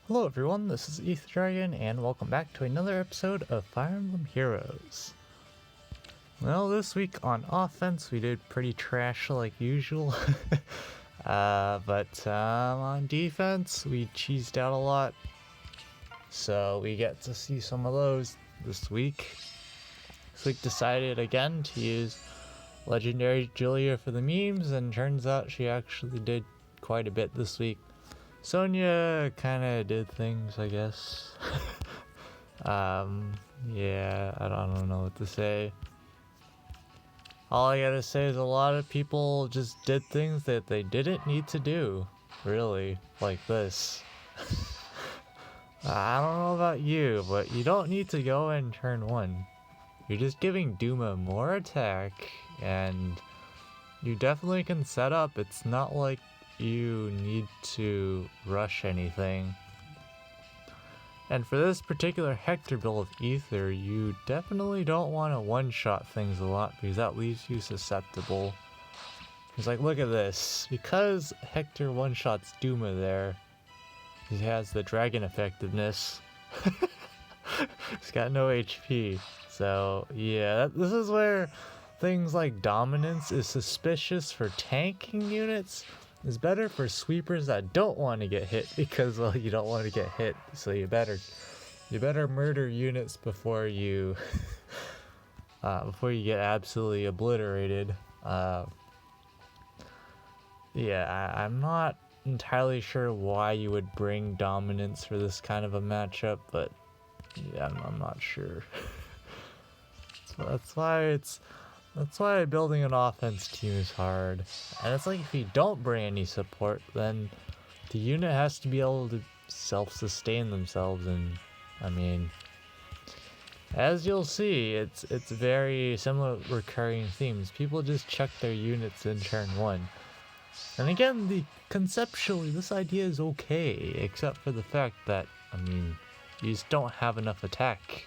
Hello everyone, this is Ether Dragon, and welcome back to another episode of Fire Emblem Heroes. Well, this week on offense we did pretty trash like usual, but on defense we cheesed out a lot, so we get to see some of those this week. This week decided again to use Legendary Julia for the memes, and turns out she actually did quite a bit this week. Sonya kind of did things, I guess. Yeah, I don't know what to say. All I gotta say is a lot of people just did things that they didn't need to do, really, like this. I don't know about you, but you don't need to go in turn 1. You're just giving Duma more attack, and you definitely can set up. It's not like you need to rush anything. And for this particular Hector build of Ether, you definitely don't want to one-shot things a lot because that leaves you susceptible. It's like, look at this. Because Hector one-shots Duma there, he has the dragon effectiveness. He's got no HP. So, yeah, this is where things like dominance is suspicious for tanking units. Is better for sweepers that don't want to get hit because, well, you don't want to get hit, so you better murder units before you get absolutely obliterated. Yeah, I'm not entirely sure why you would bring dominance for this kind of a matchup, but yeah, I'm not sure. That's why building an offense team is hard. And it's like if you don't bring any support, then the unit has to be able to self-sustain themselves, and I mean, as you'll see, it's very similar recurring themes. People just chuck their units in turn 1. And again, conceptually this idea is okay, except for the fact that, I mean, you just don't have enough attack.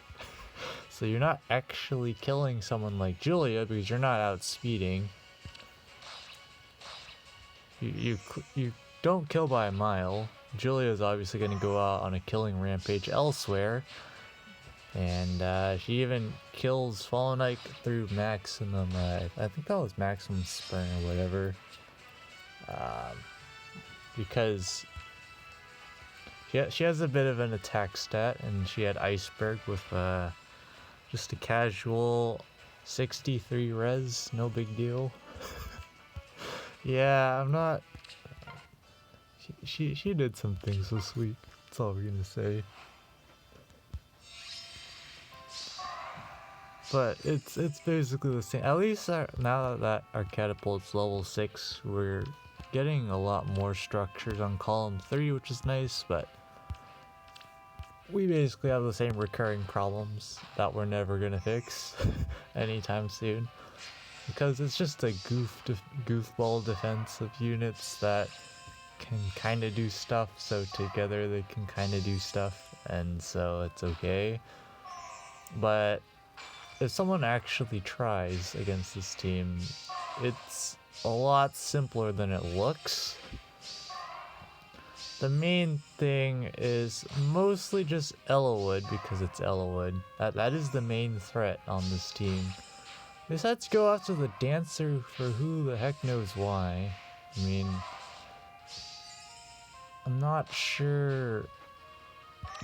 So you're not actually killing someone like Julia because you're not outspeeding. You don't kill by a mile. Julia's obviously going to go out on a killing rampage elsewhere. And she even kills Fallen Knight through maximum, I think that was maximum spring or whatever. Because she has a bit of an attack stat, and she had Iceberg with just a casual 63 res, no big deal. Yeah, I'm not... She did some things this week, that's all we're gonna say. But it's basically the same. At least now that our catapult's level 6, we're getting a lot more structures on column 3, which is nice, but we basically have the same recurring problems that we're never gonna fix anytime soon, because it's just a goofball defense of units that can kind of do stuff, so together they can kind of do stuff, and so it's okay. But if someone actually tries against this team, it's a lot simpler than it looks. The main thing is mostly just Ellawood, because it's Ellawood. That is the main threat on this team. They decided to go after the dancer for who the heck knows why. I mean, I'm not sure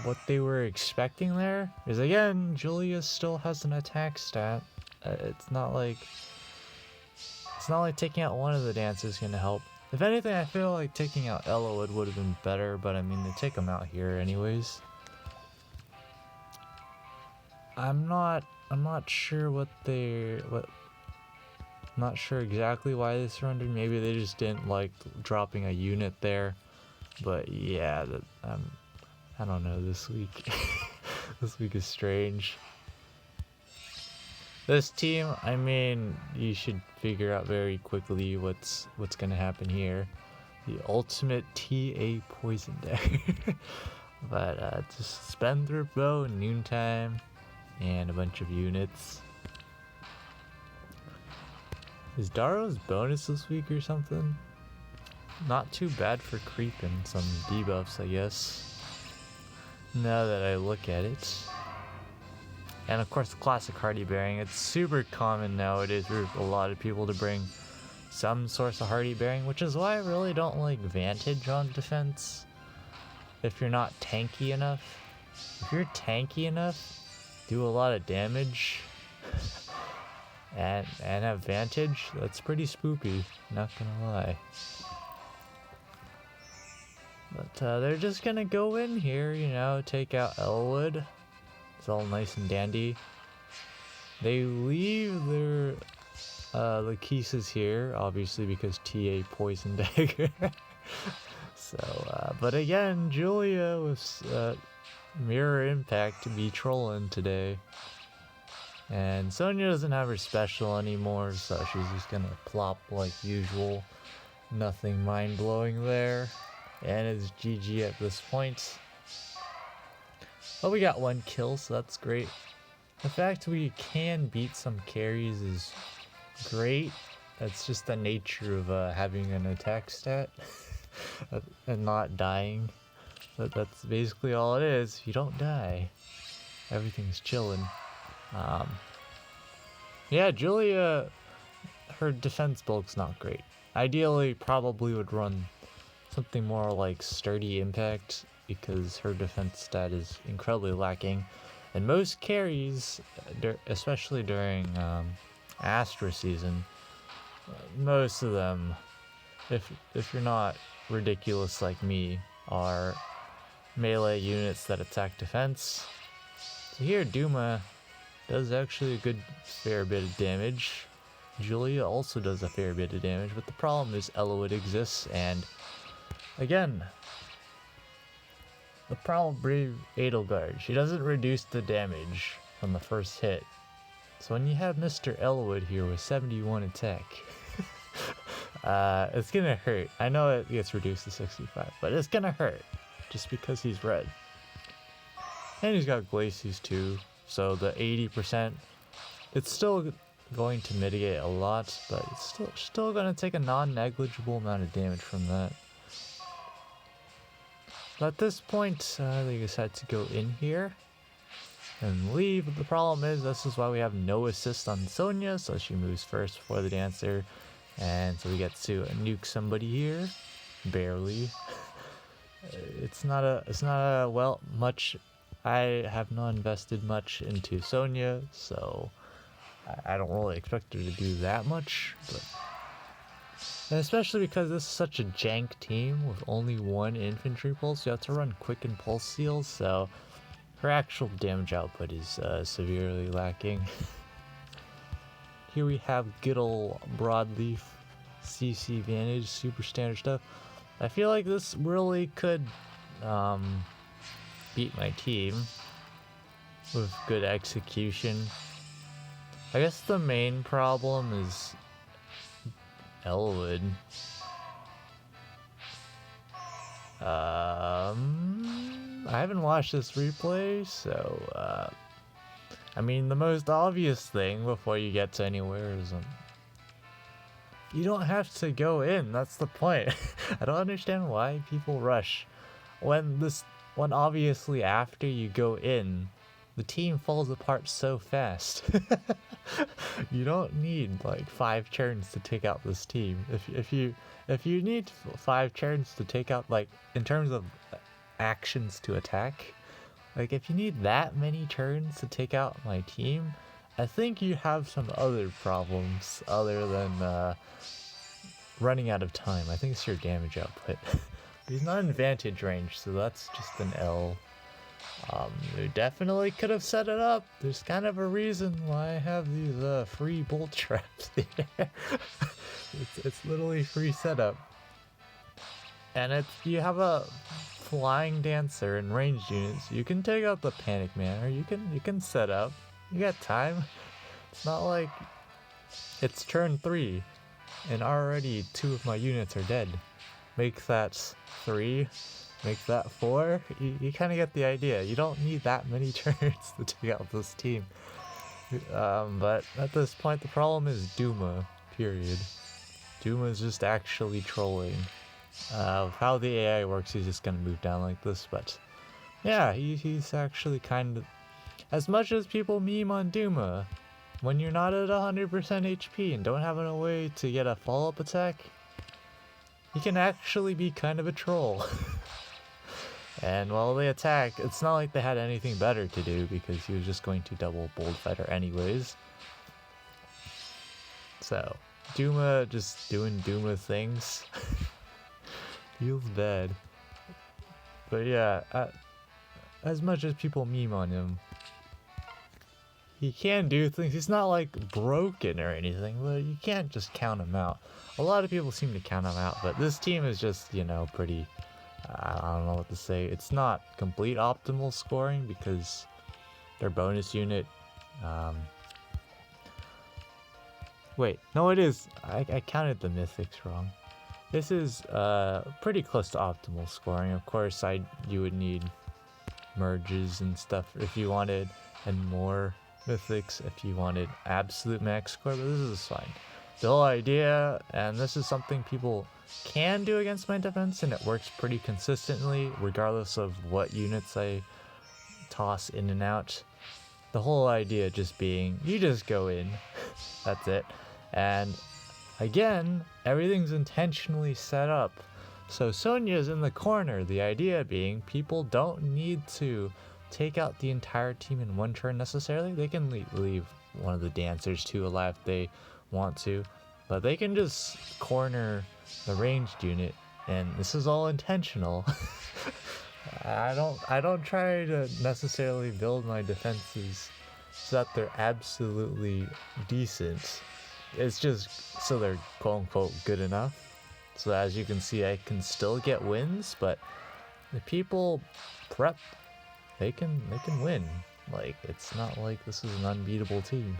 what they were expecting there. Because again, Julia still has an attack stat. It's not like taking out one of the dancers is gonna help. If anything, I feel like taking out Ellawood would have been better, but I mean, they take him out here anyways. I'm not sure not sure exactly why they surrendered. Maybe they just didn't like dropping a unit there. But yeah, I don't know, this week. This week is strange. This team, I mean, you should figure out very quickly what's gonna happen here. The ultimate TA poison deck. But just Spendthrift Bow, Noontime, and a bunch of units. Is Daro's bonus this week or something? Not too bad for creeping some debuffs, I guess. now that I look at it. And of course the classic hardy bearing. It's super common nowadays for a lot of people to bring some source of hardy bearing, which is why I really don't like Vantage on defense. If you're not tanky enough. If you're tanky enough, do a lot of damage, and have Vantage, that's pretty spoopy, not gonna lie. But they're just gonna go in here, you know, take out Elwood. It's all nice and dandy. They leave their Lachesis here, obviously because TA Poison Dagger. So, but again, Julia was Mirror Impact to be trolling today. And Sonya doesn't have her special anymore, so she's just gonna plop like usual. Nothing mind-blowing there. And it's GG at this point. But we got 1 kill, so that's great. The fact we can beat some carries is great. That's just the nature of having an attack stat and not dying. But that's basically all it is. If you don't die, everything's chilling. Yeah, Julia, her defense bulk's not great. Ideally, probably would run something more like Sturdy Impact, because her defense stat is incredibly lacking. And most carries, especially during Astra season, most of them, if you're not ridiculous like me, are melee units that attack defense. So here Duma does actually a good fair bit of damage. Julia also does a fair bit of damage, but the problem is Elwood exists, and again, the problem with Edelgard, she doesn't reduce the damage from the first hit. So when you have Mr. Elwood here with 71 attack, it's gonna hurt. I know it gets reduced to 65, but it's gonna hurt just because he's red. And he's got Glacies too, so the 80%, it's still going to mitigate a lot, but it's still gonna take a non-negligible amount of damage from that. But at this point, they decide to go in here and leave. But the problem is, this is why we have no assist on Sonya, so she moves first before the dancer. And so we get to nuke somebody here, barely. It's not a well, much, I have not invested much into Sonya, so I don't really expect her to do that much, but. And especially because this is such a jank team with only 1 infantry pulse, you have to run quick and pulse seals, so her actual damage output is severely lacking. Here we have good ol' Broadleaf, CC Vantage, super standard stuff. I feel like this really could beat my team with good execution. I guess the main problem is Elwood. I haven't watched this replay, so I mean, the most obvious thing before you get to anywhere is you don't have to go in. That's the point. I don't understand why people rush when obviously after you go in, the team falls apart so fast. You don't need like 5 turns to take out this team. If you need 5 turns to take out, like in terms of actions to attack, like if you need that many turns to take out my team, I think you have some other problems other than running out of time. I think it's your damage output. He's not in Vantage range, so that's just an L. We definitely could have set it up. There's kind of a reason why I have these free bolt traps there. It's literally free setup. And if you have a flying dancer and ranged units, you can take out the panic man, or you can set up. You got time. It's not like it's turn 3 and already 2 of my units are dead. Make that 3. Make that 4. You kind of get the idea. You don't need that many turns to take out this team. But at this point, the problem is Duma, period. Duma is just actually trolling. How the AI works, he's just going to move down like this, but Yeah, he's actually kind of... As much as people meme on Duma, when you're not at 100% HP and don't have a way to get a follow-up attack, he can actually be kind of a troll. And while they attack, it's not like they had anything better to do because he was just going to double Bold Fighter anyways. So, Duma just doing Duma things. Feels bad. But yeah, as much as people meme on him, he can do things. He's not like broken or anything, but you can't just count him out. A lot of people seem to count him out, but this team is just, you know, pretty... I don't know what to say. It's not complete optimal scoring because their bonus unit... Wait, no it is. I counted the mythics wrong. This is pretty close to optimal scoring. Of course, you would need merges and stuff if you wanted, and more mythics if you wanted absolute max score, but this is fine. The whole idea, and this is something people can do against my defense, and it works pretty consistently regardless of what units I toss in and out. The whole idea just being, you just go in, that's it. And again, everything's intentionally set up. So Sonya's in the corner, the idea being people don't need to take out the entire team in one turn necessarily. They can leave one of the dancers to alive if they want to, but they can just corner the ranged unit, and this is all intentional. I don't try to necessarily build my defenses so that they're absolutely decent. It's just so they're quote-unquote good enough. So as you can see, I can still get wins, but the people prep, they can win. Like, it's not like this is an unbeatable team.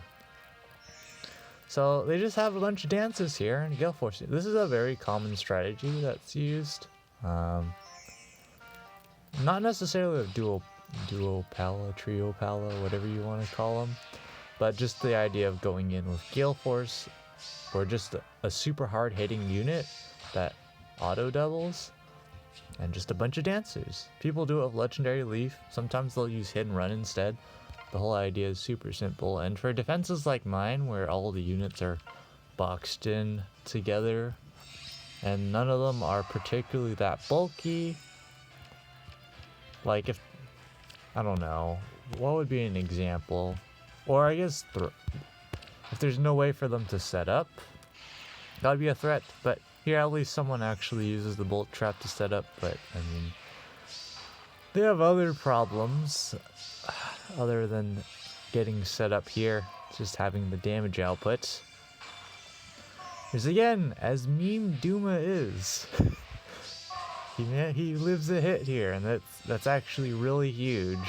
So they just have a bunch of dances here and Gale Force. This is a very common strategy that's used. Not necessarily a duo pala, trio pala, whatever you want to call them, but just the idea of going in with Gale Force or just a super hard hitting unit that auto doubles and just a bunch of dancers. People do it with Legendary Leaf. Sometimes they'll use Hit and Run instead. The whole idea is super simple, and for defenses like mine where all the units are boxed in together and none of them are particularly that bulky, like if, I don't know, what would be an example? Or I guess if there's no way for them to set up, that would be a threat, but here at least someone actually uses the bolt trap to set up. But I mean, they have other problems other than getting set up here, just having the damage output. Because again, as meme Duma is, he lives a hit here, and that's actually really huge,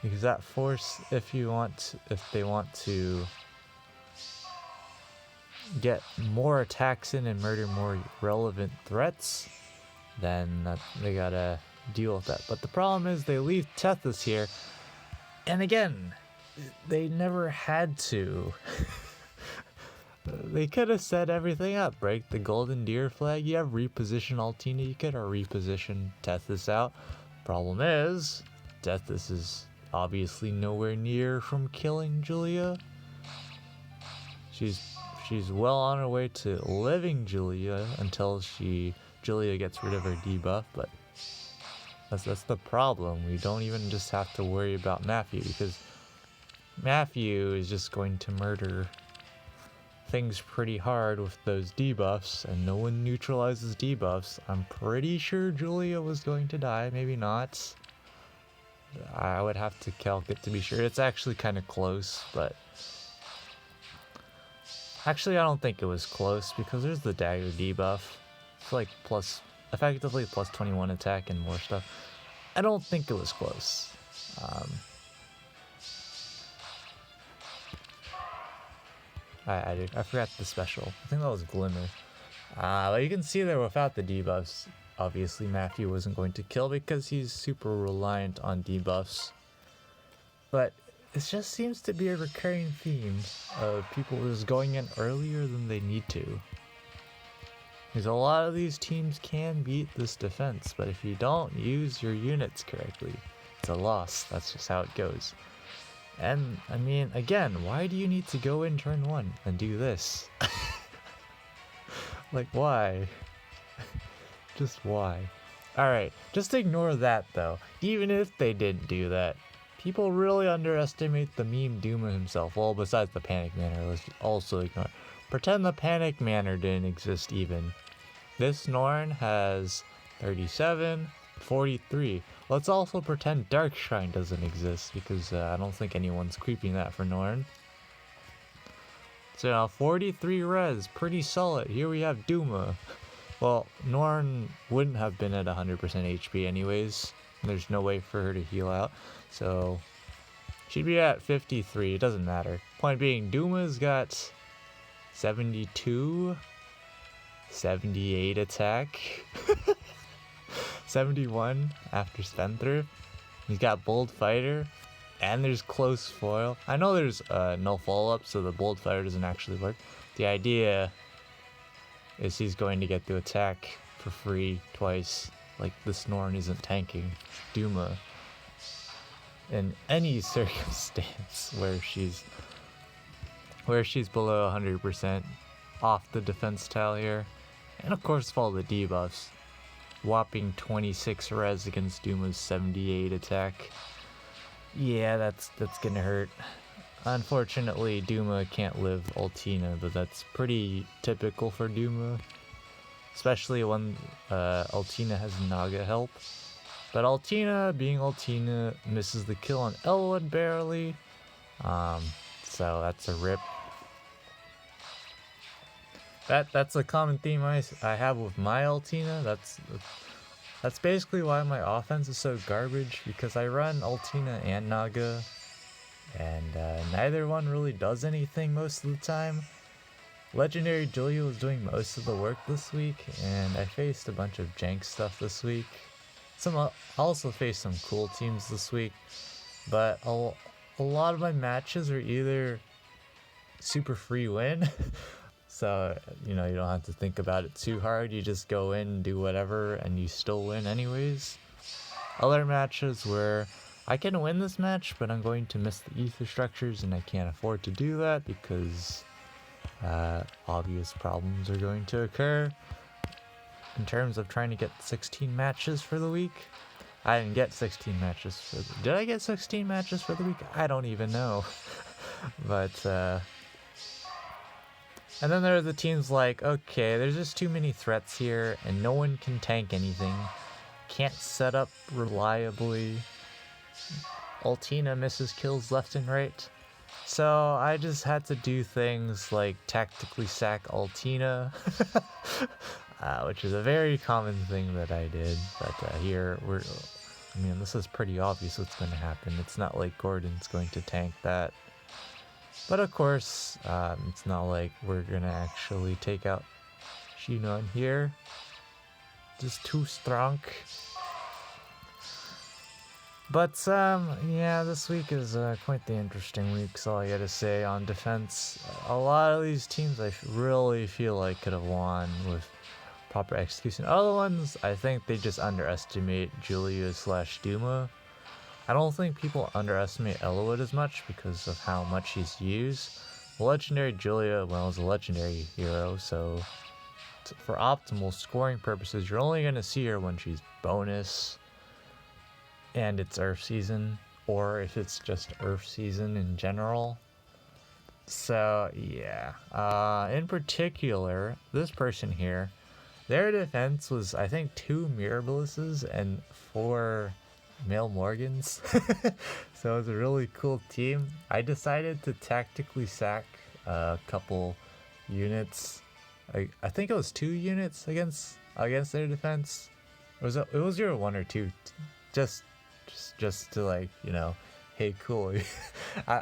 because that force, if they want to get more attacks in and murder more relevant threats, then they gotta deal with that. But the problem is they leave Tethys here, and again, they never had to. They could have set everything up, break the golden deer flag, you have reposition Altina, you could have repositioned Tethys out. Problem is, Tethys is obviously nowhere near from killing Julia. She's well on her way to living Julia until Julia gets rid of her debuff, but that's the problem. We don't even just have to worry about Matthew, because Matthew is just going to murder things pretty hard with those debuffs, and no one neutralizes debuffs. I'm pretty sure Julia was going to die, maybe not. I would have to calc it to be sure. It's actually kind of close, but actually I don't think it was close, because there's the dagger debuff. It's like effectively plus 21 attack and more stuff. I don't think it was close. I forgot the special. I think that was Glimmer. But you can see there without the debuffs, obviously Matthew wasn't going to kill because he's super reliant on debuffs. But it just seems to be a recurring theme of people just going in earlier than they need to. Because a lot of these teams can beat this defense, but if you don't use your units correctly, it's a loss. That's just how it goes. And, I mean, again, why do you need to go in turn 1 and do this? Like, why? Just why? Alright, just ignore that, though. Even if they didn't do that, people really underestimate the meme Duma himself. Well, besides the Panic Manor, let's also ignore. Pretend the Panic Manor didn't exist even. This Norn has 37, 43. Let's also pretend Dark Shrine doesn't exist, because I don't think anyone's creeping that for Norn. So now 43 res, pretty solid. Here we have Duma. Well, Norn wouldn't have been at 100% HP anyways. There's no way for her to heal out. So she'd be at 53, it doesn't matter. Point being, Duma's got 72, 78 attack, 71 after Spendthrift. He's got Bold Fighter, and there's Close Foil. I know there's no follow-up, so the Bold Fighter doesn't actually work. The idea is he's going to get to attack for free twice. Like, this Norn isn't tanking Duma in any circumstance where she's below 100% off the defense tile here. And of course follow the debuffs. Whopping 26 res against Duma's 78 attack. Yeah, that's gonna hurt. Unfortunately, Duma can't live Ultina, but that's pretty typical for Duma. Especially when Ultina has Naga help. But Ultina, being Ultina, misses the kill on Elwood barely. So that's a rip. That's a common theme I have with my Ultina. That's basically why my offense is so garbage, because I run Ultina and Naga, and neither one really does anything most of the time. Legendary Julia was doing most of the work this week, and I faced a bunch of jank stuff this week. I also faced some cool teams this week, but a lot of my matches are either super free win, so you know, you don't have to think about it too hard, you just go in, do whatever, and you still win anyways. Other matches where I can win this match, but I'm going to miss the ether structures, and I can't afford to do that because obvious problems are going to occur. In terms of trying to get 16 matches for the week, I didn't get 16 matches for the... Did I get 16 matches for the week? I don't even know. But, and then there are the teams like, okay, there's just too many threats here, and no one can tank anything. Can't set up reliably. Ultina misses kills left and right. So I just had to do things like tactically sack Ultina, which is a very common thing that I did. But here, I mean, this is pretty obvious what's going to happen. It's not like Gordon's going to tank that. But of course, it's not like we're going to actually take out Shinon here. Just too strong. But, yeah, this week is quite the interesting week, that's all I gotta say on defense. A lot of these teams I really feel like could have won with proper execution. Other ones, I think they just underestimate Julia / Duma. I don't think people underestimate Elowood as much because of how much he's used. Legendary Julia, well, is a legendary hero, so for optimal scoring purposes, you're only gonna see her when she's bonus and it's Earth season, or if it's just Earth season in general. So yeah, in particular, this person here, their defense was, I think, 2 Mirabilises and 4 Male Morgans. So it was a really cool team. I decided to tactically sack a couple units. I think it was 2 units against their defense. It was either 1 or 2, just to, like, you know, hey, cool.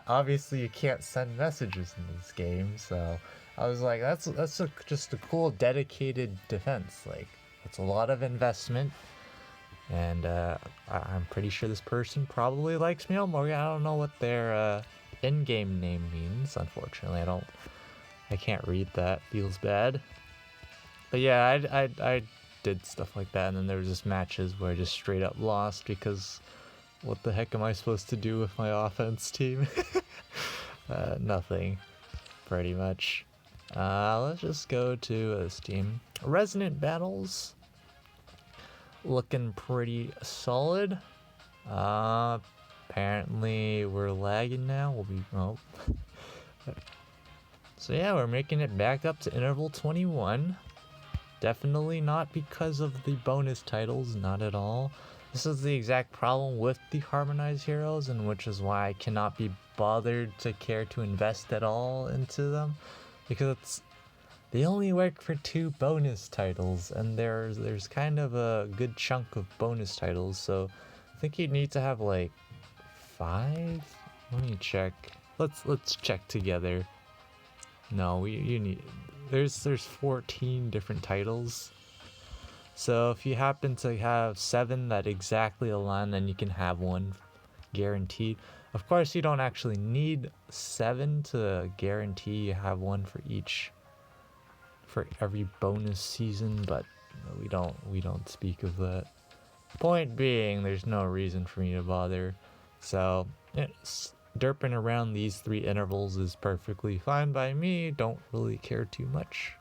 Obviously you can't send messages in this game, so I was like, that's just a cool dedicated defense. Like, it's a lot of investment, and I'm pretty sure this person probably likes Male Morgan. I don't know what their in-game name means, unfortunately. I can't read that. Feels bad. But yeah, I did stuff like that, and then there was just matches where I just straight up lost because What the heck am I supposed to do with my offense team? Nothing, pretty much. Let's just go to this team. Resonant Battles. Looking pretty solid. Apparently we're lagging now. We'll be, oh. So yeah, we're making it back up to interval 21. Definitely not because of the bonus titles, not at all. This is the exact problem with the harmonized heroes, and which is why I cannot be bothered to care to invest at all into them, because they only work for 2 bonus titles, and there's kind of a good chunk of bonus titles, so I think you need to have like 5. Let me check. Let's check together. No, you need. There's 14 different titles. So if you happen to have 7 that exactly align, then you can have one guaranteed. Of course, you don't actually need 7 to guarantee you have one for every bonus season, but we don't speak of that. Point being, there's no reason for me to bother. So it's derping around these 3 intervals is perfectly fine by me. Don't really care too much.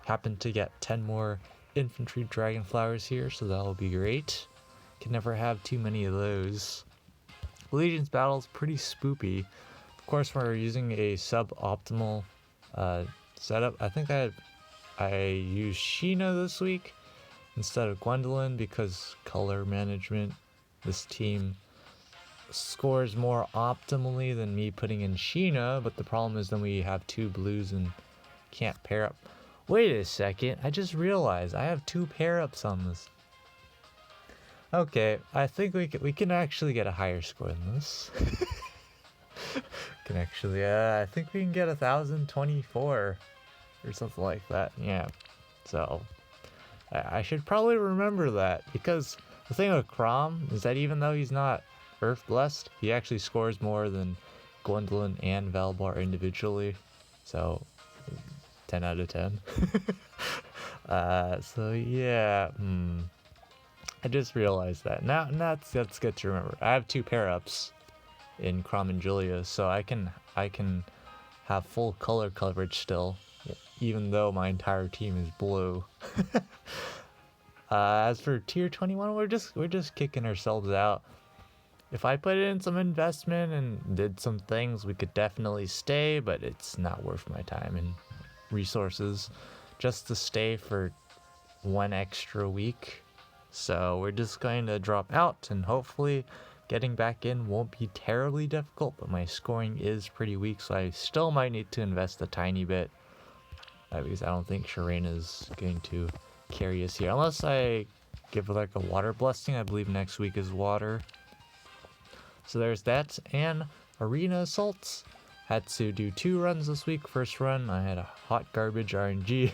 Happen to get 10 more infantry dragon flowers here, so that'll be great. Can never have too many of those. Legion's battle's pretty spoopy. Of course, we're using a suboptimal setup. I think I used Sheena this week instead of Gwendolyn because color management. This team scores more optimally than me putting in Sheena, but the problem is then we have 2 blues and can't pair up. Wait a second, I just realized I have 2 pair-ups on this. Okay, I think we can actually get a higher score than this. Can actually, I think we can get 1,024 or something like that. Yeah, so I should probably remember that, because the thing with Crom is that even though he's not Earth Blessed, he actually scores more than Gwendolyn and Valbar individually. So 10 out of 10. So yeah, I just realized that. Now that's good to remember. I have 2 pair-ups in Crom and Julia, so I can have full color coverage still, even though my entire team is blue. As for tier 21, we're just kicking ourselves out. If I put in some investment and did some things, we could definitely stay, but it's not worth my time and resources just to stay for 1 extra week. So we're just going to drop out, and hopefully getting back in won't be terribly difficult, but my scoring is pretty weak, so I still might need to invest a tiny bit, because I don't think Sharena's going to carry us here unless I give like a water blessing. I believe next week is water. So there's that, and Arena Assaults. Had to do 2 runs this week. First run, I had a hot garbage RNG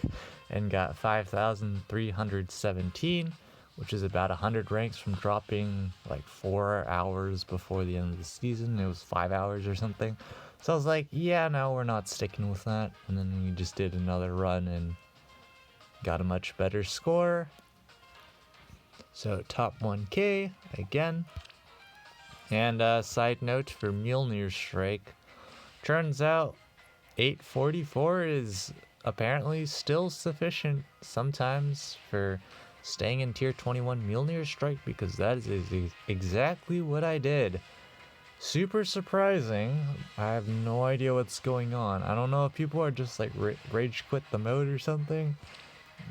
and got 5,317, which is about 100 ranks from dropping like 4 hours before the end of the season. It was 5 hours or something. So I was like, yeah, no, we're not sticking with that. And then we just did another run and got a much better score. So top 1K again. And side note for Mjolnir Strike, turns out 844 is apparently still sufficient sometimes for staying in tier 21 Mjolnir Strike, because that is exactly what I did. Super surprising. I have no idea what's going on. I don't know if people are just like rage quit the mode or something,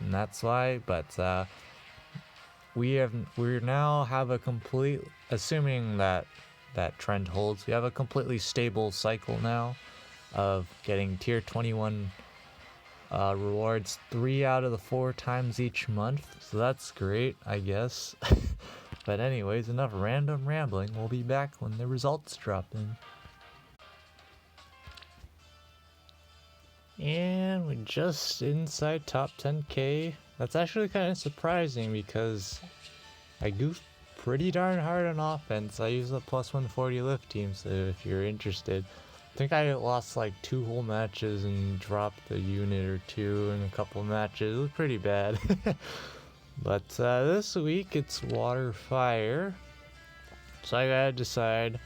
and that's why, but we now have a complete, assuming that trend holds, we have a completely stable cycle now of getting tier 21 rewards 3 out of the 4 times each month, so that's great, I guess. But anyways, enough random rambling. We'll be back when the results drop in. And we're just inside top 10k. That's actually kind of surprising because I goofed pretty darn hard on offense. I use a plus 140 lift team, so if you're interested. I think I lost like 2 whole matches and dropped a unit or 2 in a couple matches. It was pretty bad. But this week it's water fire. So I gotta decide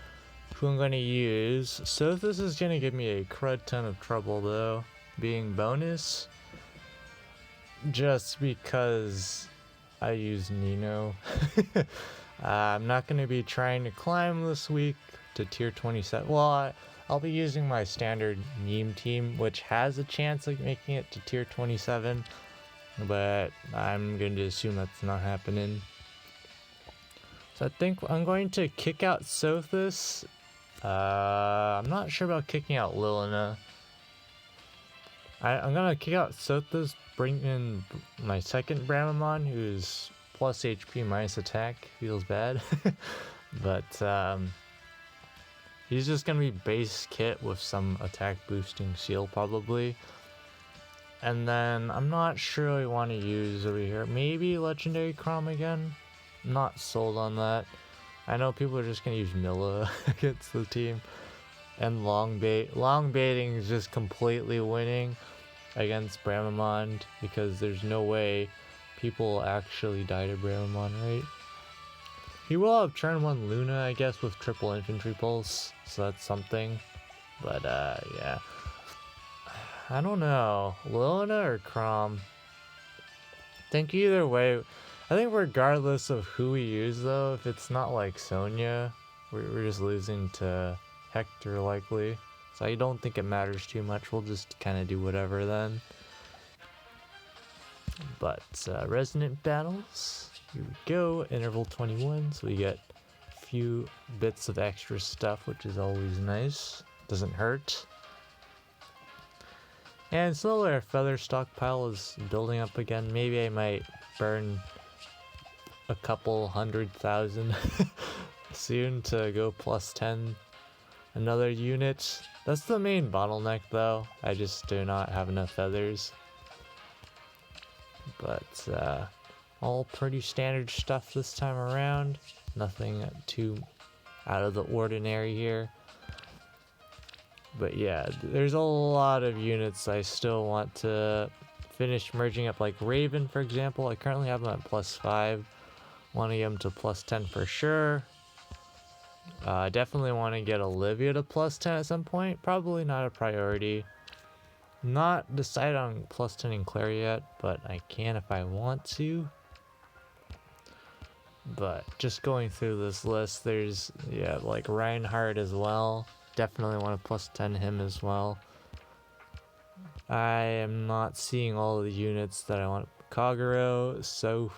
who I'm gonna use. So this is gonna give me a crud ton of trouble though, being bonus. Just because I use Nino. I'm not gonna be trying to climb this week to tier 27. Well, I'll be using my standard meme team, which has a chance of making it to tier 27, but I'm going to assume that's not happening. So I think I'm going to kick out Sothis. I'm not sure about kicking out Lilina. I'm gonna kick out Sothis, bring in my second Bramamon, who's plus HP minus attack. Feels bad. But he's just gonna be base kit with some attack boosting seal probably. And then I'm not sure I want to use over here. Maybe Legendary Chrom again. I'm not sold on that. I know people are just gonna use Milla against the team. And long bait. Long baiting is just completely winning against Bramamon because there's no way people actually die to Bramamon, right? He will have turn 1 Luna, I guess, with triple infantry pulse, so that's something. But yeah. I don't know. Luna or Chrom? I think either way. I think regardless of who we use though, if it's not like Sonya, we're just losing to Hector likely. So I don't think it matters too much. We'll just kind of do whatever then. But resonant battles. Here we go. Interval 21. So we get a few bits of extra stuff, which is always nice. Doesn't hurt. And slowly our feather stockpile is building up again. Maybe I might burn a couple 100,000 soon to go plus 10 another unit. That's the main bottleneck though. I just do not have enough feathers. But all pretty standard stuff this time around. Nothing too out of the ordinary here. But yeah, there's a lot of units I still want to finish merging up, like Raven for example. I currently have them at plus 5. Want to get them to plus 10 for sure. Definitely want to get Olivia to plus 10 at some point. Probably not a priority. Not decided on plus 10 in Claire yet, but I can if I want to. But just going through this list, there's, yeah, like Reinhardt as well. Definitely want to plus 10 him as well. I am not seeing all of the units that I want. Kagero, so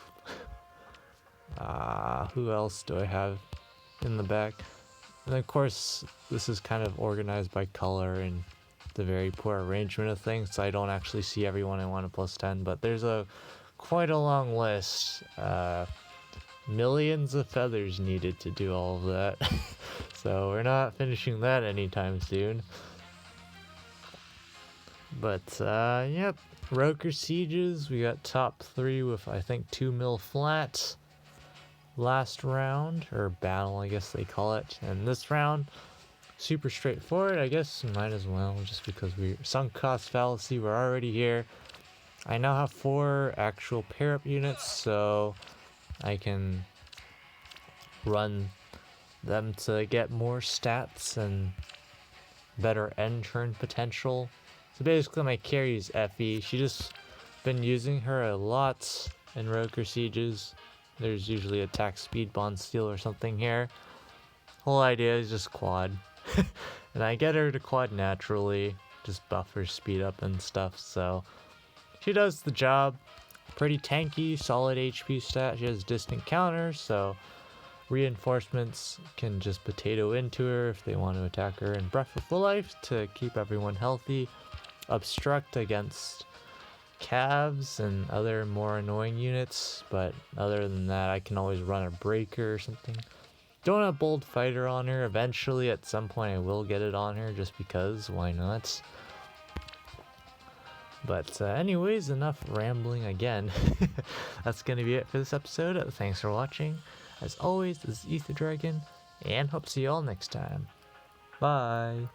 who else do I have in the back? And of course, this is kind of organized by color and the very poor arrangement of things, so I don't actually see everyone I want to plus 10, but there's quite a long list. Millions of feathers needed to do all of that. So we're not finishing that anytime soon. But yep, Roker Sieges, we got top 3 with I think 2 mil flat. Last round, or battle I guess they call it, and this round, super straightforward, I guess might as well, just because we're sunk cost fallacy, we're already here. I now have 4 actual pair up units, so I can run them to get more stats and better end turn potential. So basically my carry is Effie. She just been using her a lot in Roker Sieges. There's usually attack speed bond steal or something here. Whole idea is just quad. And I get her to quad naturally, just buff her speed up and stuff, so she does the job. Pretty tanky, solid HP stat. She has distant counters, so reinforcements can just potato into her if they want to attack her, and Breath of the Life to keep everyone healthy. Obstruct against calves and other more annoying units, but other than that I can always run a breaker or something. Don't have Bold Fighter on her. Eventually at some point I will get it on her just because, why not? But anyways, enough rambling again. That's gonna be it for this episode. Thanks for watching. As always, this is Ether Dragon, and hope to see you all next time. Bye!